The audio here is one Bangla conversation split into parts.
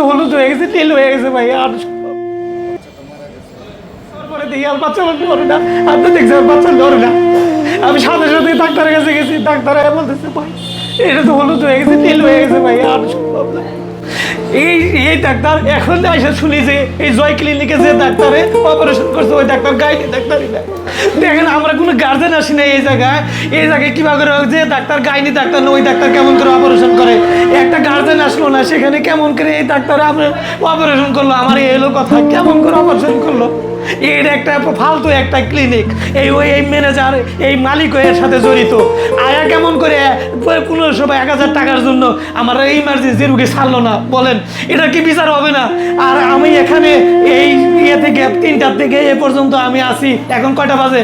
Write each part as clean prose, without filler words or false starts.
হলুদ হয়ে গেছে, নীল হয়ে গেছে ভাই। আর তারপরে দেখি আর বাচ্চা লড়ে না, আপনি দেখছেন বাচ্চা লড়ে না। আমি সাথে সাথে ডাক্তারের কাছে গেছি, ডাক্তার বলতেছে ভাই এটা তো হলুদ হয়ে গেছে, নীল হয়ে গেছে ভাই। আর এই ডাক্তার এখন এসে শুনি যে এই জয় ক্লিনিকে যে ডাক্তারে অপারেশন করছে ওই ডাক্তার গাইনি ডাক্তারই না। দেখেন আমরা কোনো গার্জেন আসি না এই জায়গায় কিভাবে করে যে ডাক্তার গাইনি ডাক্তার না ওই ডাক্তার কেমন করে অপারেশন করে। একটা গার্জেন আসলো না, সেখানে কেমন করে এই ডাক্তার অপারেশন করলো। আমার এলো কথা কেমন করে অপারেশন করলো। এর একটা ফালতু একটা ক্লিনিক, এই ম্যানেজার এই মালিক এর সাথে জড়িত। আয়া কেমন করে 1500 বা 1000 টাকার জন্য আমার ইমার্জেন্সি রুগী ছাড়লো না বলেন, এটা কি বিচার হবে না? আর আমি এখানে এই থেকে 3টার থেকে এ পর্যন্ত আমি আসি, এখন কয়টা বাজে,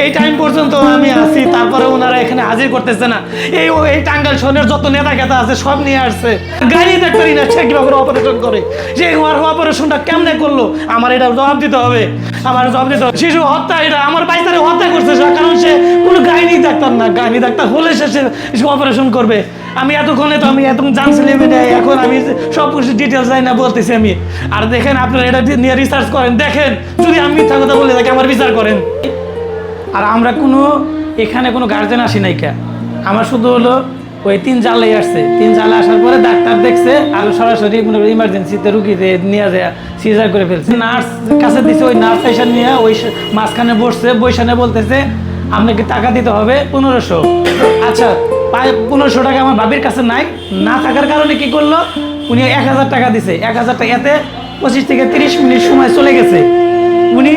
এই টাইম পর্যন্ত আমি আসি, তারপরে ওনারা এখানে হাজির করতেছে না। এই টাঙ্গাইল শহরের যত নেতা খেতা আছে সব নিয়ে আসছে, গাড়ি ডাক্তারই না সে কিভাবে অপারেশন করে, যে অপারেশনটা কেমনে করলো আমার এটা জবাব দিতে হবে। আমার জবাব দিতে হবে। শিশু হত্যা, এটা আমার বাইতারে হত্যা করছে, কারণ সে কোনো গাইনি ডাক্তার না। গাইনি ডাক্তার হলে সে অপারেশন করবে। আমি এতক্ষণ জানছিলাম, এখন আমি সব কিছু ডিটেলস যাই না বলতেছি আমি। আর দেখেন আপনারা এটা নিয়ে রিসার্চ করেন, দেখেন যদি আমি মিথ্যা কথা বলে থাকি আমার বিচার করেন। আর আমরা এখানে কোনো গার্জেন আসি নাই কে, আমার শুধু হলো ওই 3 জালে আসছে। 3 জালে আসার পরে ডাক্তার দেখছে আর সরাসরি ইমার্জেন্সিতে রুগীতে নিয়ে যায় সিজার করে ফেলছে। নার্স কাছে দিছে, ওই নার্স এসে নিয়ে ওই মাঝখানে বসছে, বৈশানে বলতেছে আপনাকে টাকা দিতে হবে 1500। আচ্ছা 1500 টাকা আমার ভাবির কাছে নাই, না থাকার কারণে কি করলো, উনি 1000 টাকা দিছে। 1000 টাকা এতে 25 থেকে 30 মিনিট সময় চলে গেছে। উনি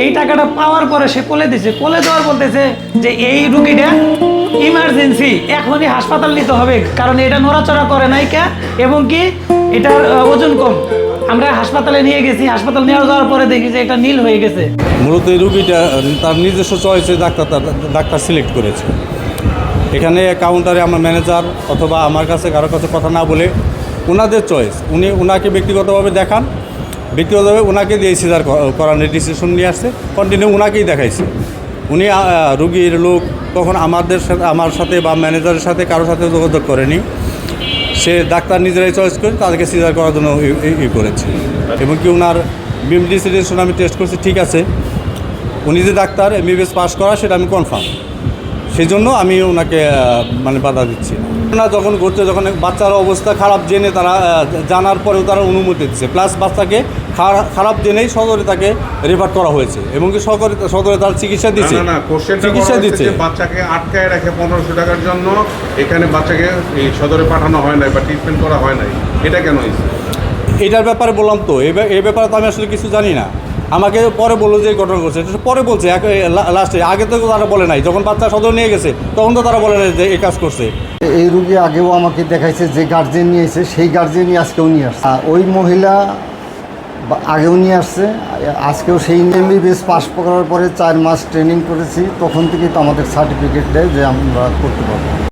এই টাকাটা পাওয়ার পরে সে কোলে দিছে, কোলে দেওয়ার বলতেছে যে এই রুগীটা ইমার্জেন্সি, এখনই হাসপাতাল নিতে হবে, কারণ এটা নড়াচড়া করে নাই কে, এবং কি এটার ওজন কম। আমরা হাসপাতালে নিয়ে গেছি, হাসপাতাল নিয়ে যাওয়ার পরে দেখি যে এটা নীল হয়ে গেছে। মূলত এই রুগীটা তার নিজস্ব চয়েসে ডাক্তার সিলেক্ট করেছে। এখানে কাউন্টারে আমার ম্যানেজার অথবা আমার কাছে কারোর কাছে কথা না বলে ওনাদের চয়েস, ওনাকে ব্যক্তিগতভাবে দেখান, ব্যক্তিগতভাবে ওনাকে দিয়ে সিজার করানোর ডিসিশন নিয়ে আসছে, কন্টিনিউ ওনাকেই দেখাইছে। উনি রুগীর লোক তখন আমার সাথে বা ম্যানেজারের সাথে কারোর সাথে যোগাযোগ করেনি। সে ডাক্তার নিজেরাই চয়েস করে তাদেরকে সিজার করার জন্য করেছে। এবং কি ওনার বিএমডি সিলেকশন আমি টেস্ট করছি, ঠিক আছে, উনি যে ডাক্তার এমবিবিএস পাস করা সেটা আমি কনফার্ম, সেই জন্য আমি ওনাকে বাধা দিচ্ছি না। যখন ঘটছে, যখন বাচ্চার অবস্থা খারাপ জেনে তারা জানার পরেও তারা অনুমতি দিচ্ছে, প্লাস বাচ্চাকে খারাপ জেনেই সদরে তাকে রেফার করা হয়েছে এবং কি সদরে তার চিকিৎসা দিচ্ছে। বাচ্চাকে আটকায় রাখে 1500 টাকার জন্য, এখানে বাচ্চাকে সদরে পাঠানো হয় নাই বা ট্রিটমেন্ট করা হয় নাই, এটা কেন হয়েছে? এটার ব্যাপারে বললাম তো, এই ব্যাপারে তো আমি আসলে কিছু জানি না। আমাকে পরে বললো যে এই ঘটনা করছে, পরে বলছে লাস্টে, আগে তো তারা বলে নাই। যখন বাচ্চা সদর নিয়ে গেছে তখন তো তারা বলে নাই যে এই কাজ করছে। এই রুগী আগেও আমাকে দেখাইছে, যে গার্জেন নিয়ে এসে সেই গার্জেনই আজকেও নিয়ে আসছে। ওই মহিলা আগেও নিয়ে আসছে, আজকেও সেই এমবিবিএস পাস করার পরে 4 মাস ট্রেনিং করেছি, তখন থেকেই তো আমাদের সার্টিফিকেট দেয় যে আমরা করতে পারবো।